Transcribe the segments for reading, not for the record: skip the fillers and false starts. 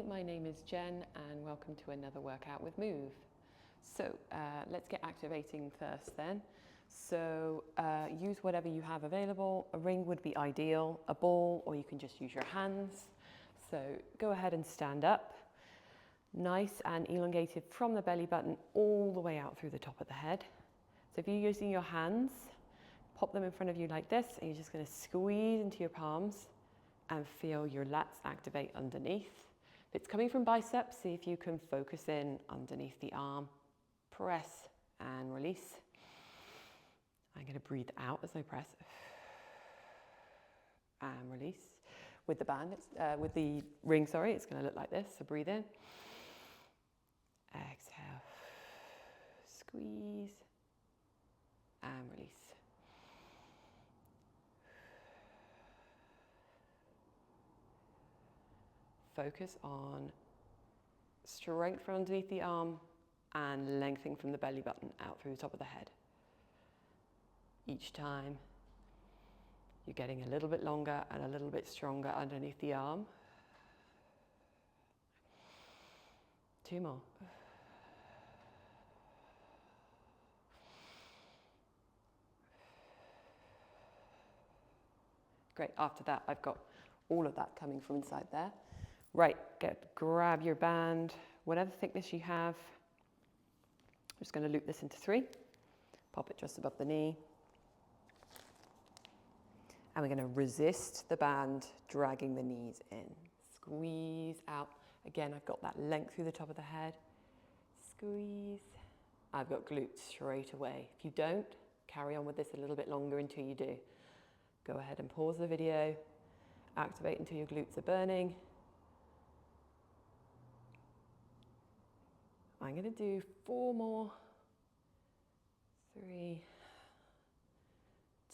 My name is Jen and welcome to another workout with Move. So let's get activating first then. So use whatever you have available. A ring would be ideal, a ball, or you can just use your hands. So go ahead and stand up. Nice and elongated from the belly button all the way out through the top of the head. So if you're using your hands, pop them in front of you like this, and you're just going to squeeze into your palms and feel your lats activate underneath. If it's coming from biceps, see if you can focus in underneath the arm. Press and release. I'm going to breathe out as I press and release. With the band, with the ring, sorry, it's going to look like this. So breathe in, exhale, squeeze and release. Focus on strength from underneath the arm and lengthening from the belly button out through the top of the head. Each time you're getting a little bit longer and a little bit stronger underneath the arm. 2 more. Great, after that I've got all of that coming from inside there. Right, grab your band, whatever thickness you have. I'm just going to loop this into 3. Pop it just above the knee. And we're going to resist the band, dragging the knees in. Squeeze out. Again, I've got that length through the top of the head. Squeeze. I've got glutes straight away. If you don't, carry on with this a little bit longer until you do. Go ahead and pause the video. Activate until your glutes are burning. I'm going to do 4 more. 3,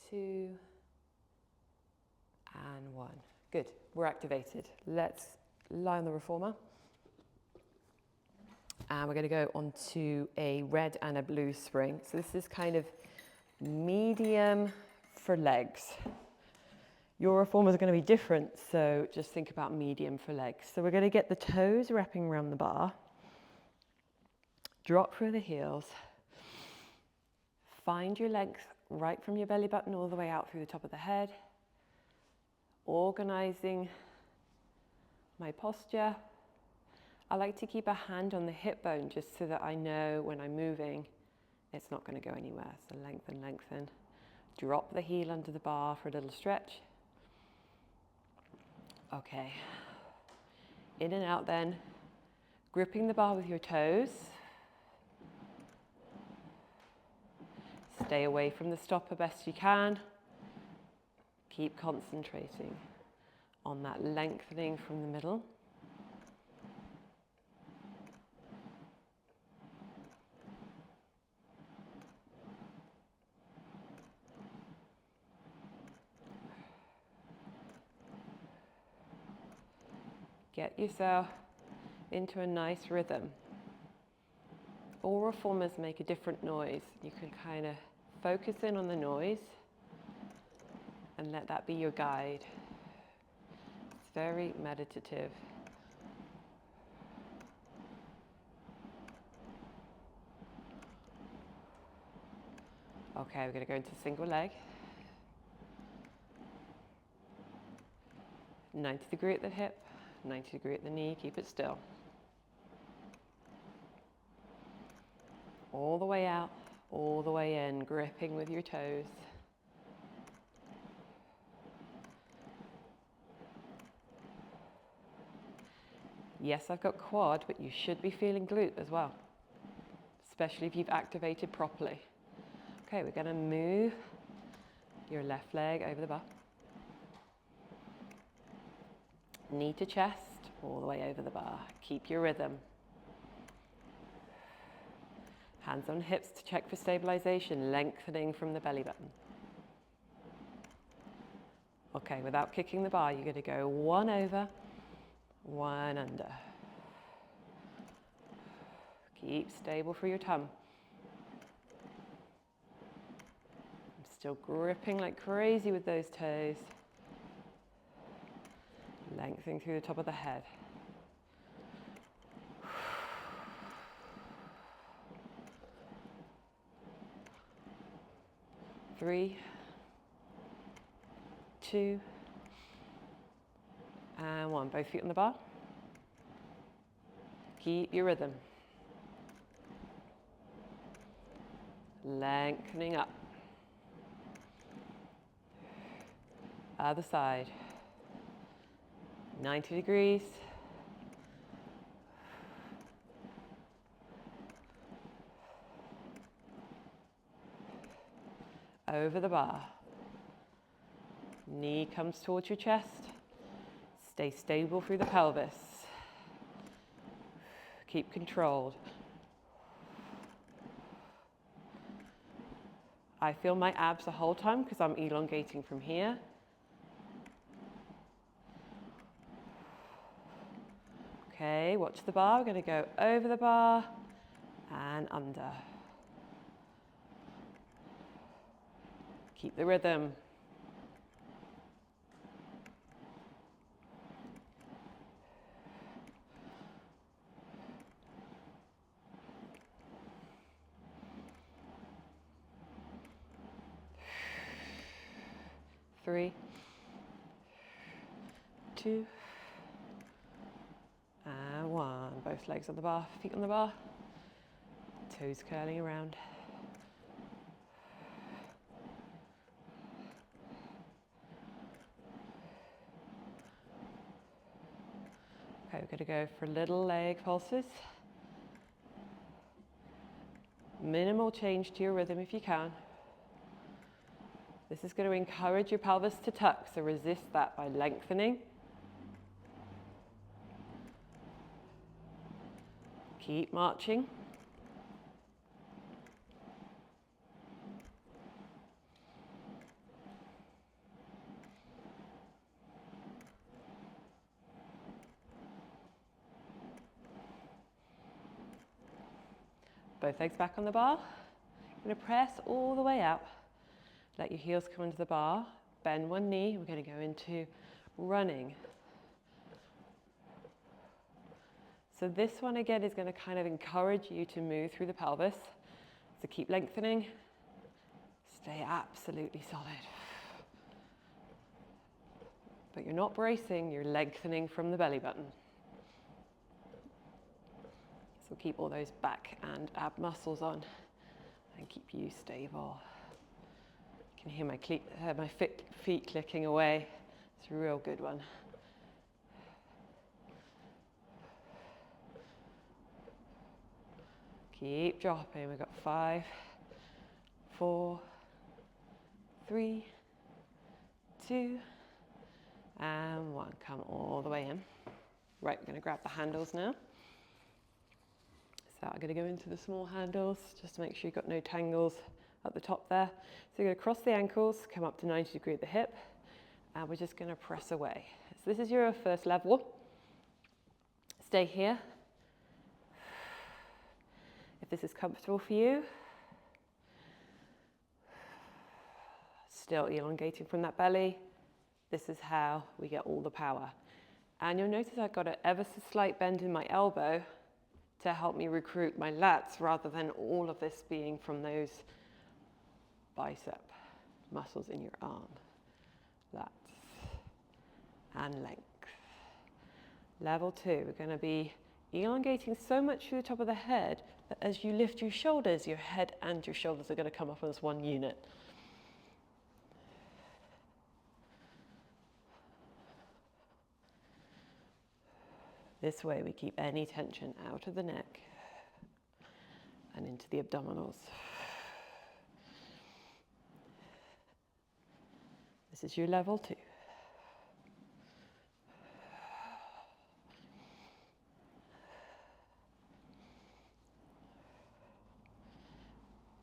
2, and 1. Good, we're activated. Let's lie on the reformer. And we're going to go onto a red and a blue spring. So this is kind of medium for legs. Your reformers are going to be different, so just think about medium for legs. So we're going to get the toes wrapping around the bar. Drop through the heels. Find your length right from your belly button all the way out through the top of the head. Organizing my posture. I like to keep a hand on the hip bone just so that I know when I'm moving it's not going to go anywhere. So lengthen, lengthen. Drop the heel under the bar for a little stretch. Okay. In and out then. Gripping the bar with your toes. Stay away from the stopper best you can. Keep concentrating on that lengthening from the middle. Get yourself into a nice rhythm. All reformers make a different noise. You can kind of focus in on the noise and let that be your guide. It's very meditative. Okay, we're going to go into single leg. 90 degree at the hip, 90 degree at the knee, keep it still. All the way out, all the way in, gripping with your toes. Yes, I've got quad, but you should be feeling glute as well, especially if you've activated properly. Okay, we're going to move your left leg over the bar. Knee to chest, all the way over the bar. Keep your rhythm. Hands on hips to check for stabilization, lengthening from the belly button. Okay, without kicking the bar, you're going to go 1 over, 1 under. Keep stable for your tum. I'm still gripping like crazy with those toes. Lengthening through the top of the head. 3, 2, and 1. Both feet on the bar. Keep your rhythm. Lengthening up. Other side. 90 degrees. Over the bar. Knee comes towards your chest. Stay stable through the pelvis. Keep controlled. I feel my abs the whole time because I'm elongating from here. Okay, watch the bar. We're going to go over the bar and under. Keep the rhythm. Three, 2, and 1. Both legs on the bar, feet on the bar, toes curling around. Okay, we're going to go for little leg pulses. Minimal change to your rhythm if you can. This is going to encourage your pelvis to tuck, so resist that by lengthening. Keep marching. Both legs back on the bar. You're going to press all the way out. Let your heels come into the bar. Bend one knee. We're going to go into running. So this one again is going to kind of encourage you to move through the pelvis. So keep lengthening. Stay absolutely solid. But you're not bracing, you're lengthening from the belly button. So keep all those back and ab muscles on and keep you stable. You can hear my feet clicking away. It's a real good one. Keep dropping. We've got 5, 4, 3, 2, and 1. Come all the way in. Right, we're going to grab the handles now. So I'm going to go into the small handles just to make sure you've got no tangles at the top there. So you're going to cross the ankles, come up to 90 degrees at the hip, and we're just going to press away. So this is your first level. Stay here. If this is comfortable for you, still elongating from that belly, this is how we get all the power. And you'll notice I've got an ever so slight bend in my elbow to help me recruit my lats rather than all of this being from those bicep muscles in your arm. Lats and length. Level 2, we're going to be elongating so much through the top of the head that as you lift your shoulders, your head and your shoulders are going to come up as one unit. This way we keep any tension out of the neck and into the abdominals. This is your level 2.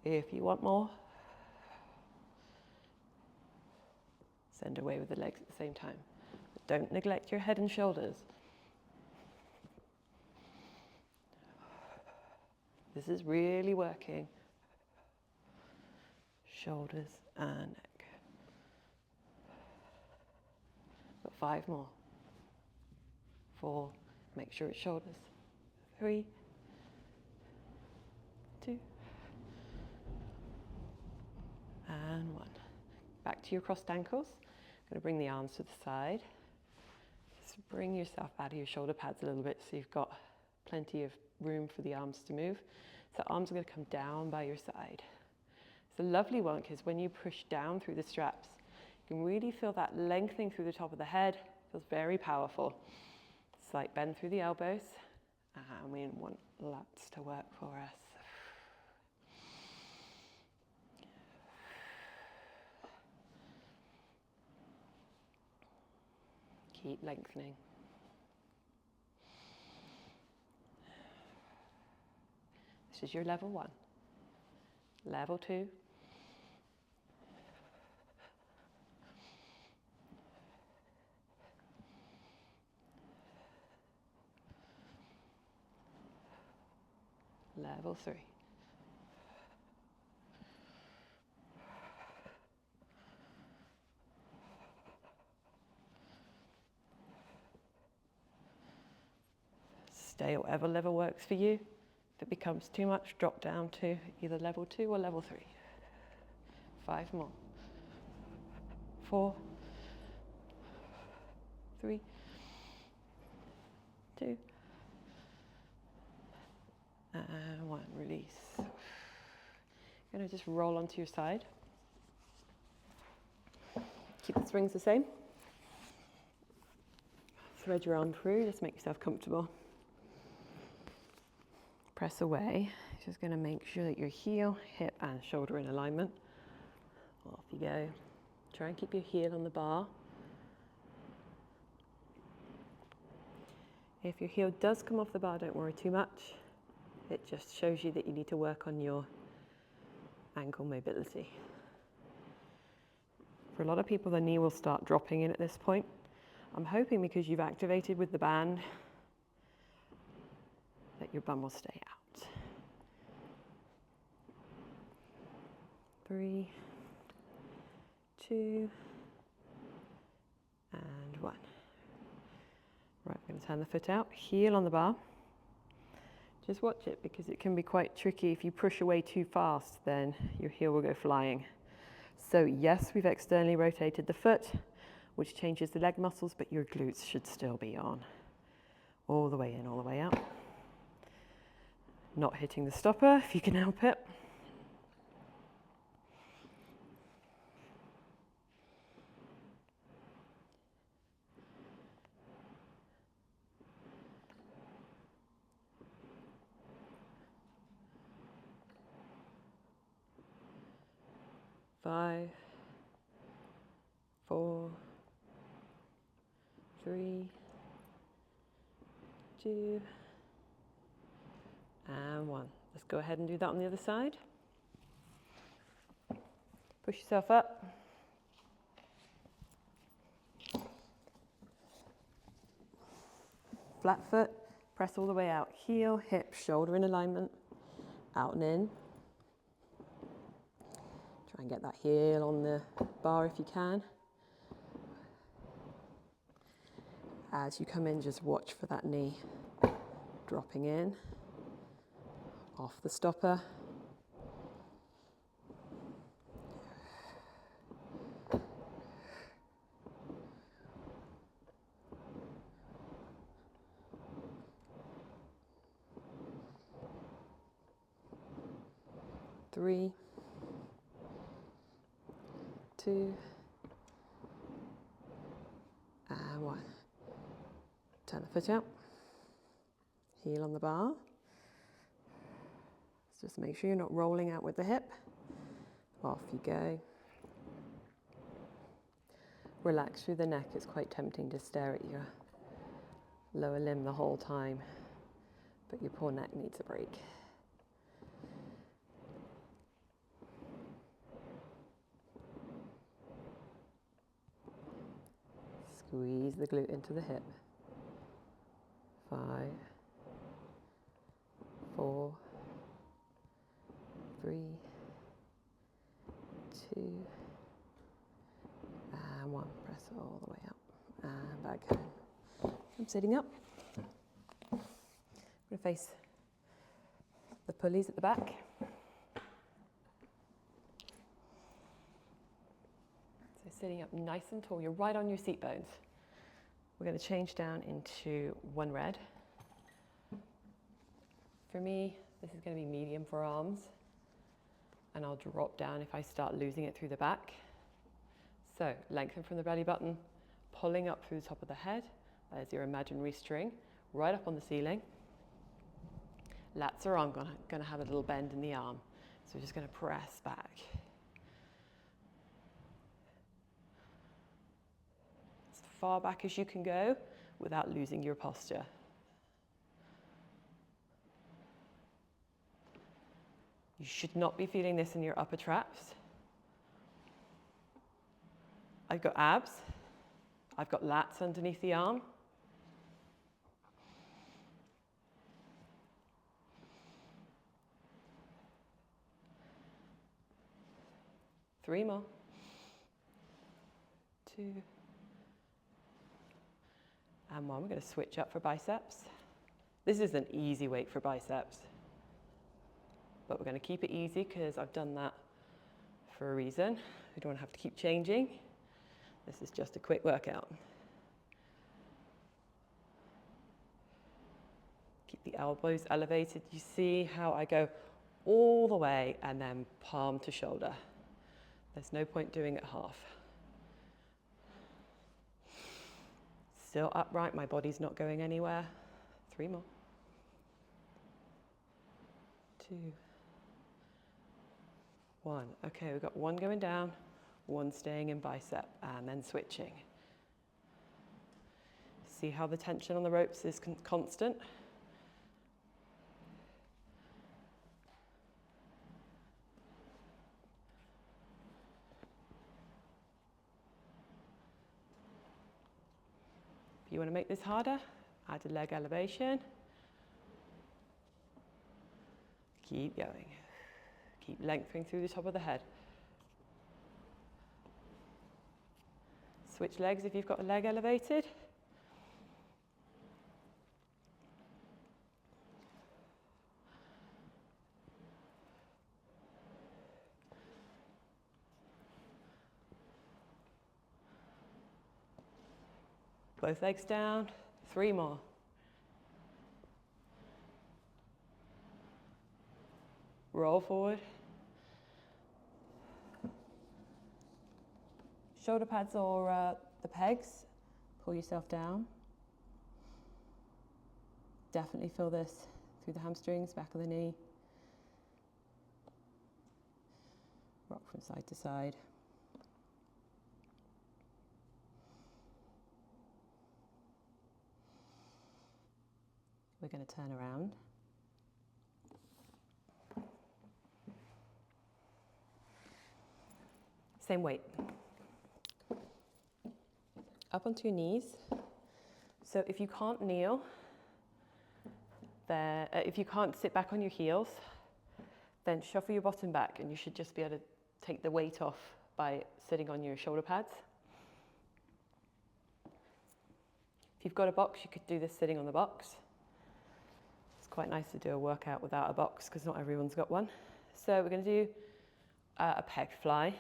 If you want more, send away with the legs at the same time. But don't neglect your head and shoulders. This is really working. Shoulders and neck. Got 5 more. 4, make sure it's shoulders. 3, 2, and 1. Back to your crossed ankles. I'm going to bring the arms to the side. Just bring yourself out of your shoulder pads a little bit so you've got plenty of room for the arms to move. So arms are going to come down by your side. It's a lovely one because when you push down through the straps, you can really feel that lengthening through the top of the head. It feels very powerful. Slight bend through the elbows, and we want lats to work for us. Keep lengthening. This is your level 1. Level 2. Level 3. Stay at whatever level works for you. If it becomes too much, drop down to either level 2 or level 3. 5 more. 4, 3, 2, and 1. Release. You're going to just roll onto your side. Keep the springs the same. Thread your arm through, just make yourself comfortable. Press away. Just going to make sure that your heel, hip and shoulder in alignment. Off you go. Try and keep your heel on the bar. If your heel does come off the bar, don't worry too much. It just shows you that you need to work on your ankle mobility. For a lot of people, the knee will start dropping in at this point. I'm hoping because you've activated with the band that your bum will stay out. 3, 2, and 1. Right, we're going to turn the foot out, heel on the bar. Just watch it because it can be quite tricky. If you push away too fast, then your heel will go flying. So yes, we've externally rotated the foot, which changes the leg muscles, but your glutes should still be on. All the way in, all the way out. Not hitting the stopper if you can help it. Five, 4, 3, 2, and 1. Let's go ahead and do that on the other side. Push yourself up. Flat foot, press all the way out. Heel, hip, shoulder in alignment. Out and in. Try and get that heel on the bar if you can. As you come in, just watch for that knee dropping in, off the stopper. Three, 2, and 1. Turn the foot out, heel on the bar. Just make sure you're not rolling out with the hip. Off you go. Relax through the neck. It's quite tempting to stare at your lower limb the whole time, but your poor neck needs a break. Squeeze the glute into the hip. 5, 4, 3, 2, and 1. Press all the way up and back home. I'm sitting up. I'm going to face the pulleys at the back. Sitting up nice and tall. You're right on your seat bones. We're going to change down into one red. For me, this is going to be medium for arms. And I'll drop down if I start losing it through the back. So lengthen from the belly button, pulling up through the top of the head. There's your imaginary string, right up on the ceiling. Lats are on, going to have a little bend in the arm. So we're just going to press back. As far back as you can go without losing your posture. You should not be feeling this in your upper traps. I've got abs. I've got lats underneath the arm. Three more. Two. And one. We're going to switch up for biceps. This is an easy weight for biceps. But we're going to keep it easy because I've done that for a reason. We don't have to keep changing. This is just a quick workout. Keep the elbows elevated. You see how I go all the way and then palm to shoulder. There's no point doing it half. Still upright, my body's not going anywhere. Three more. Two. One. Okay, we've got one going down, one staying in bicep, and then switching. See how the tension on the ropes is constant? If you want to make this harder, add a leg elevation. Keep going. Keep lengthening through the top of the head. Switch legs if you've got a leg elevated. Both legs down. Three more. Roll forward. Shoulder pads or the pegs. Pull yourself down. Definitely feel this through the hamstrings, back of the knee. Rock from side to side. We're going to turn around. Same weight. Up onto your knees. So if you can't kneel, if you can't sit back on your heels, then shuffle your bottom back and you should just be able to take the weight off by sitting on your shoulder pads. If you've got a box, you could do this sitting on the box. It's quite nice to do a workout without a box because not everyone's got one. So we're going to do a peg fly.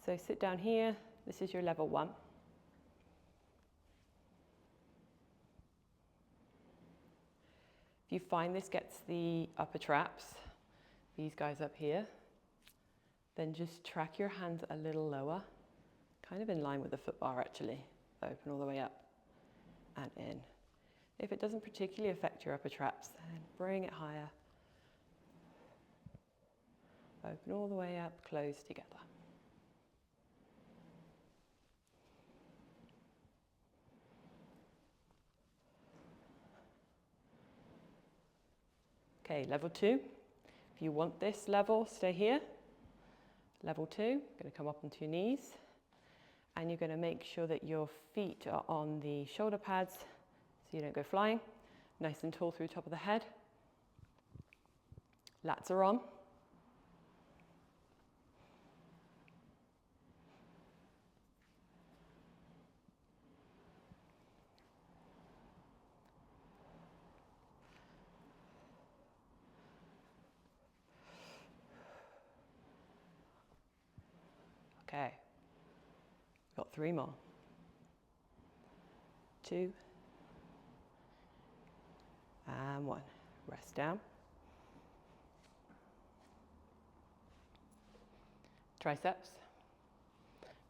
So sit down here. This is your level 1. If you find this gets the upper traps, these guys up here, then just track your hands a little lower, kind of in line with the foot bar actually. Open all the way up and in. If it doesn't particularly affect your upper traps, then bring it higher. Open all the way up, close together. Okay, level 2. If you want this level, stay here. Level 2, going to come up onto your knees. And you're going to make sure that your feet are on the shoulder pads so you don't go flying. Nice and tall through the top of the head. Lats are on. Okay, 3 more. 2. And 1. Rest down. Triceps.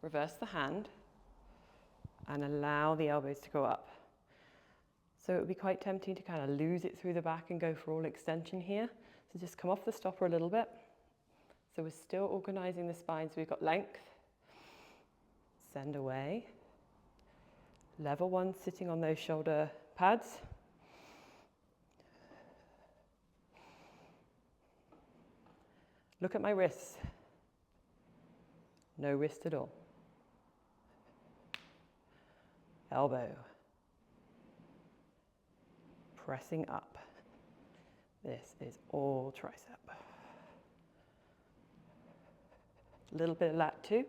Reverse the hand and allow the elbows to go up. So it would be quite tempting to kind of lose it through the back and go for all extension here. So just come off the stopper a little bit. So we're still organizing the spine so we've got length. Send away. Level 1 sitting on those shoulder pads. Look at my wrists. No wrist at all. Elbow. Pressing up. This is all tricep. A little bit of lat too.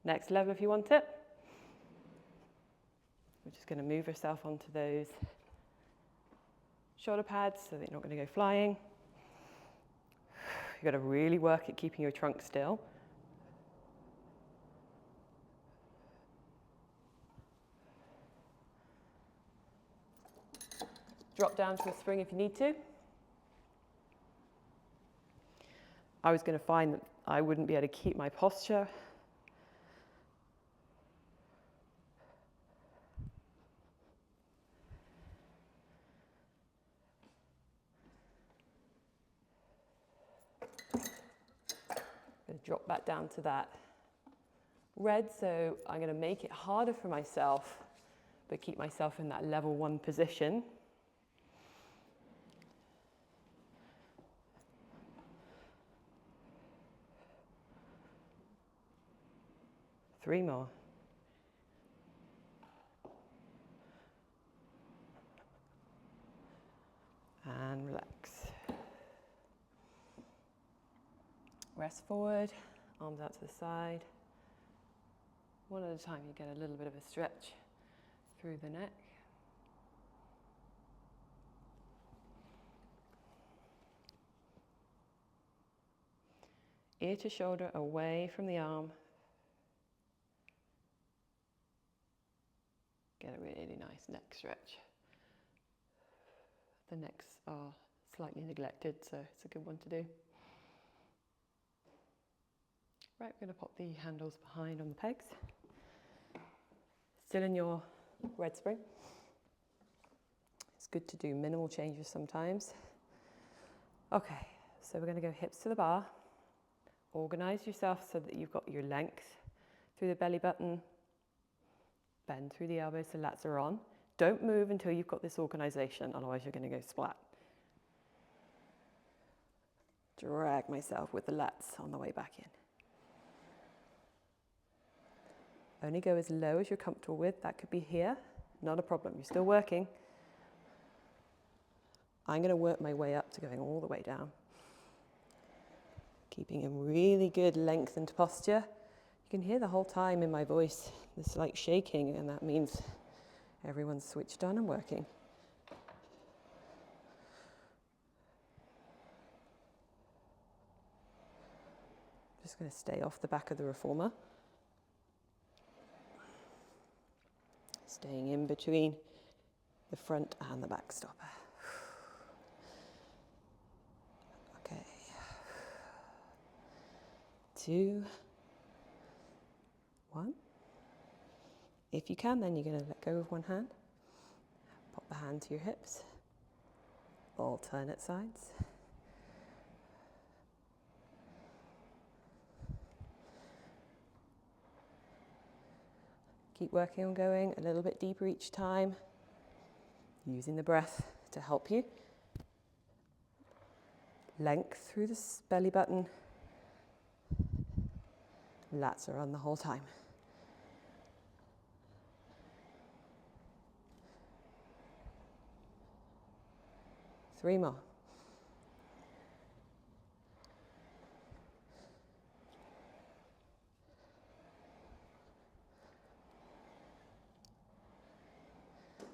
Next level if you want it. We're just going to move yourself onto those shoulder pads so that you're not going to go flying. You've got to really work at keeping your trunk still. Drop down to a spring if you need to. I was going to find that I wouldn't be able to keep my posture. Drop back down to that red, so I'm going to make it harder for myself, but keep myself in that level 1 position. Three more. And relax. Rest forward, arms out to the side. One at a time, you get a little bit of a stretch through the neck. Ear to shoulder away from the arm. Get a really nice neck stretch. The necks are slightly neglected, so it's a good one to do. Right, we're going to pop the handles behind on the pegs. Still in your red spring. It's good to do minimal changes sometimes. Okay, so we're going to go hips to the bar. Organize yourself so that you've got your length through the belly button. Bend through the elbows so lats are on. Don't move until you've got this organization, otherwise you're going to go splat. Drag myself with the lats on the way back in. Only go as low as you're comfortable with. That could be here, not a problem. You're still working. I'm going to work my way up to going all the way down. Keeping a really good lengthened posture. You can hear the whole time in my voice, this like shaking, and that means everyone's switched on and working. Just going to stay off the back of the reformer. Staying in between the front and the back stopper. Okay. 2, 1. If you can, then you're going to let go of one hand. Pop the hand to your hips. Alternate sides. Keep working on going a little bit deeper each time, using the breath to help you. Length through the belly button. Lats are on the whole time. Three more.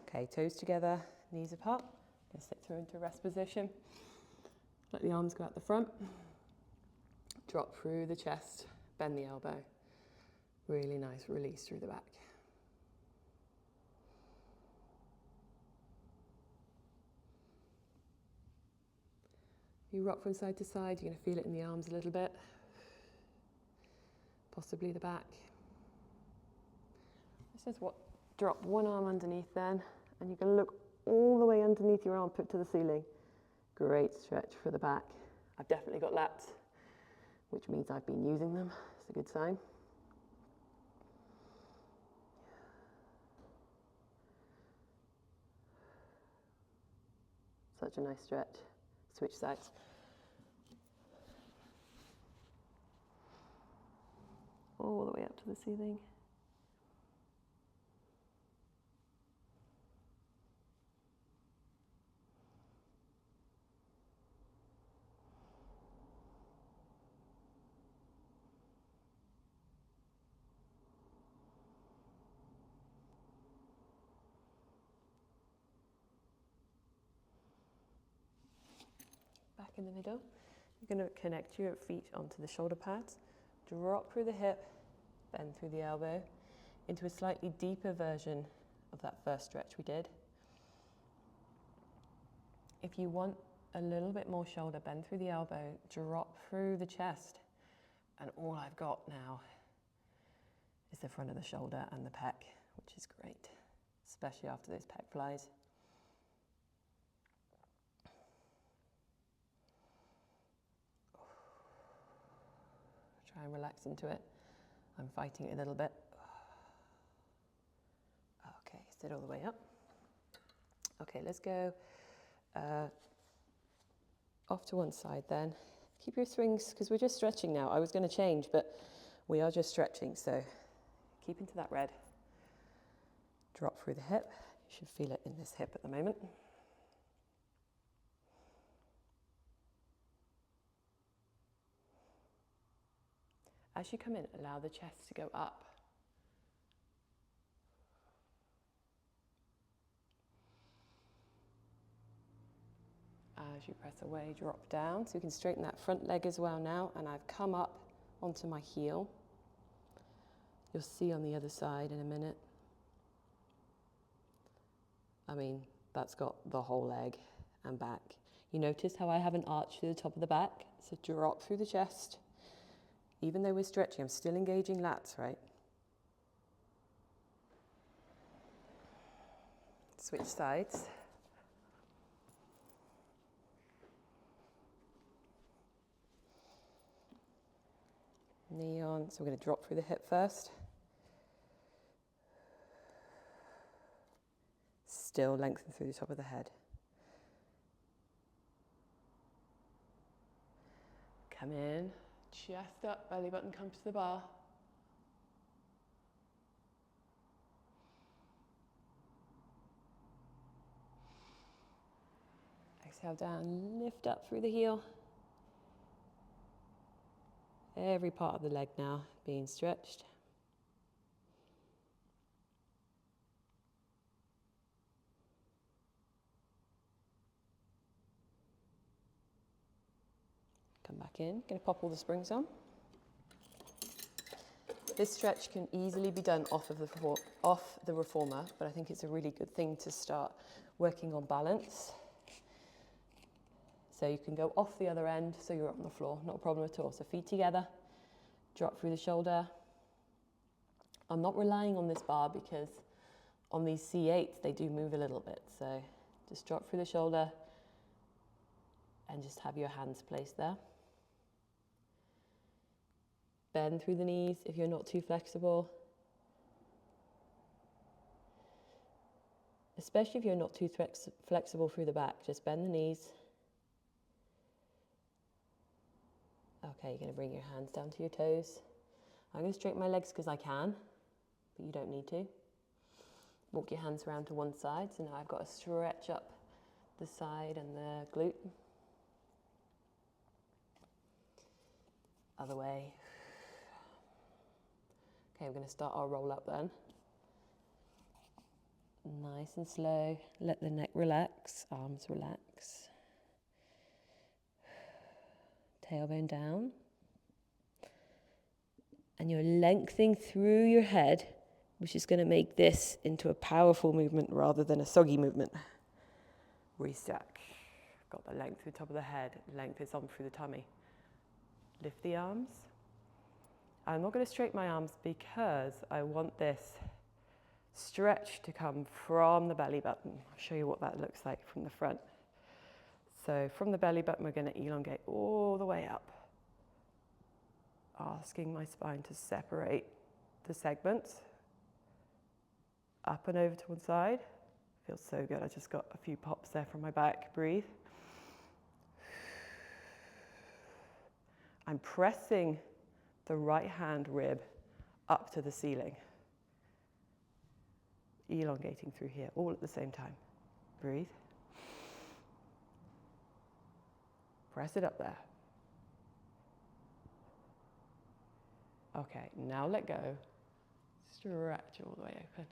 Okay, toes together, knees apart. Let's sit through into rest position. Let the arms go out the front. Drop through the chest, bend the elbow. Really nice release through the back. You rock from side to side, you're going to feel it in the arms a little bit, possibly the back. This is what, drop one arm underneath then, and you can look all the way underneath your armpit to the ceiling. Great stretch for the back. I've definitely got lats, which means I've been using them. It's a good sign. Such a nice stretch. Switch sides. All the way up to the ceiling. Back in the middle. You're going to connect your feet onto the shoulder pads, drop through the hip, bend through the elbow, into a slightly deeper version of that first stretch we did. If you want a little bit more shoulder, bend through the elbow, drop through the chest, and all I've got now is the front of the shoulder and the pec, which is great, especially after those pec flies. Try and relax into it. I'm fighting it a little bit. Okay, sit all the way up. Okay, let's go off to one side then. Keep your swings, because we're just stretching now. I was going to change, but we are just stretching, so keep into that red. Drop through the hip. You should feel it in this hip at the moment. As you come in, allow the chest to go up. As you press away, drop down. So you can straighten that front leg as well now. And I've come up onto my heel. You'll see on the other side in a minute. I mean, that's got the whole leg and back. You notice how I have an arch through the top of the back? So drop through the chest. Even though we're stretching, I'm still engaging lats, right? Switch sides. Knee on, so we're going to drop through the hip first. Still lengthen through the top of the head. Come in, chest up, belly button comes to the bar. Exhale down, lift up through the heel. Every part of the leg now being stretched. Come back in, going to pop all the springs on. This stretch can easily be done off the reformer, but I think it's a really good thing to start working on balance. So you can go off the other end, so you're on the floor, not a problem at all. So feet together, drop through the shoulder. I'm not relying on this bar because on these C8s, they do move a little bit. So just drop through the shoulder and just have your hands placed there. Bend through the knees if you're not too flexible. Especially if you're not too flexible through the back, just bend the knees. Okay, you're going to bring your hands down to your toes. I'm going to straighten my legs because I can, but you don't need to. Walk your hands around to one side. So now I've got to stretch up the side and the glute. Other way. Okay, we're going to start our roll up then. Nice and slow. Let the neck relax, arms relax. Tailbone down. And you're lengthening through your head, which is going to make this into a powerful movement rather than a soggy movement. Restack. Got the length through the top of the head, length is on through the tummy. Lift the arms. I'm not going to straighten my arms because I want this stretch to come from the belly button. I'll show you what that looks like from the front. So from the belly button, we're going to elongate all the way up, asking my spine to separate the segments, up and over to one side. Feels so good. I just got a few pops there from my back. Breathe. I'm pressing the right hand rib up to the ceiling, elongating through here, all at the same time. Breathe. Press it up there. Okay, now let go. Stretch all the way open.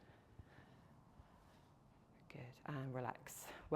Good, and relax.